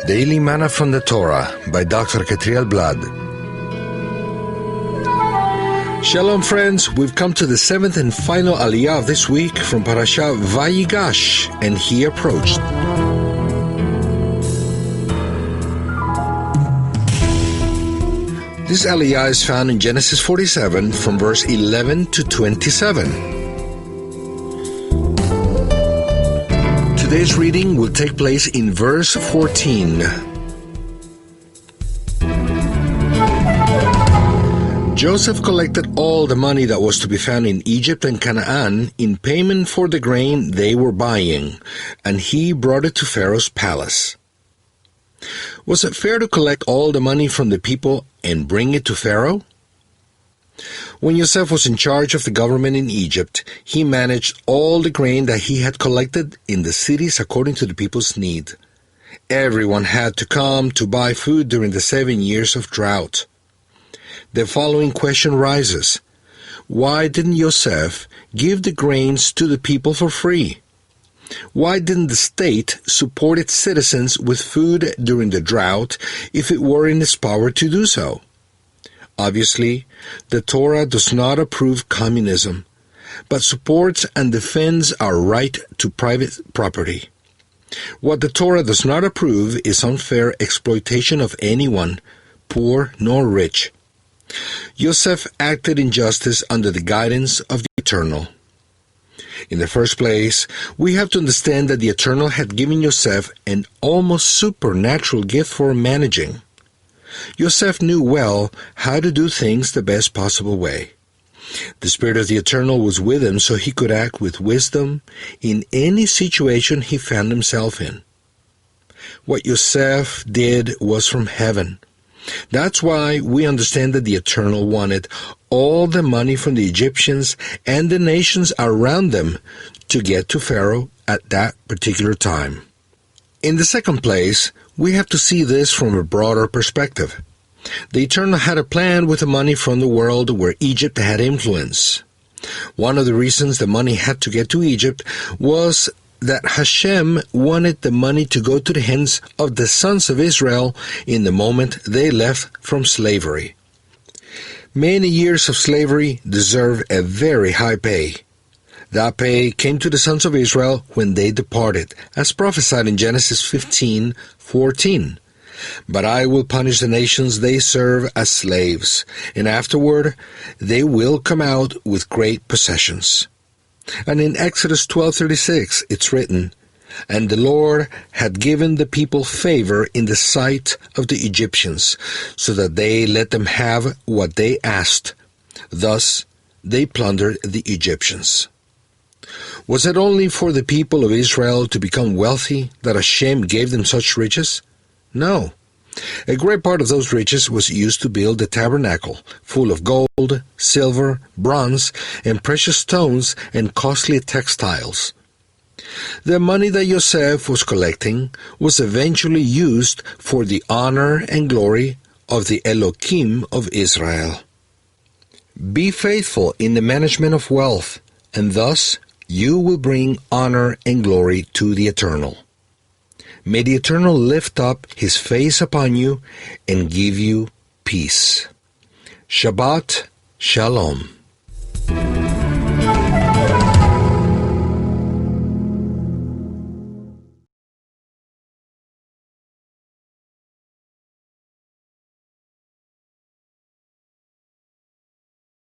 Daily Manna from the Torah by Dr. Ketriel Blad. Shalom friends, we've come to the seventh and final aliyah of this week from Parasha VaYigash, and he approached. This aliyah is found in Genesis 47 from verse 11 to 27. Today's reading will take place in verse 14. Joseph collected all the money that was to be found in Egypt and Canaan in payment for the grain they were buying, and he brought it to Pharaoh's palace. Was it fair to collect all the money from the people and bring it to Pharaoh? When Joseph was in charge of the government in Egypt, he managed all the grain that he had collected in the cities according to the people's need. Everyone had to come to buy food during the 7 years of drought. The following question rises: why didn't Joseph give the grains to the people for free? Why didn't the state support its citizens with food during the drought if it were in its power to do so? Obviously, the Torah does not approve communism, but supports and defends our right to private property. What the Torah does not approve is unfair exploitation of anyone, poor nor rich. Joseph acted in justice under the guidance of the Eternal. In the first place, we have to understand that the Eternal had given Joseph an almost supernatural gift for managing. Joseph knew well how to do things the best possible way. The Spirit of the Eternal was with him so he could act with wisdom in any situation he found himself in. What Joseph did was from heaven. That's why we understand that the Eternal wanted all the money from the Egyptians and the nations around them to get to Pharaoh at that particular time. In the second place, we have to see this from a broader perspective. The Eternal had a plan with the money from the world where Egypt had influence. One of the reasons the money had to get to Egypt was that Hashem wanted the money to go to the hands of the sons of Israel in the moment they left from slavery. Many years of slavery deserve a very high pay. That pay came to the sons of Israel when they departed, as prophesied in Genesis 15:14. But I will punish the nations they serve as slaves, and afterward they will come out with great possessions. And in Exodus 12:36 it's written, and the Lord had given the people favor in the sight of the Egyptians, so that they let them have what they asked. Thus they plundered the Egyptians. Was it only for the people of Israel to become wealthy that Hashem gave them such riches? No. A great part of those riches was used to build the tabernacle, full of gold, silver, bronze, and precious stones and costly textiles. The money that Joseph was collecting was eventually used for the honor and glory of the Elohim of Israel. Be faithful in the management of wealth, and thus you will bring honor and glory to the Eternal. May the Eternal lift up His face upon you and give you peace. Shabbat Shalom.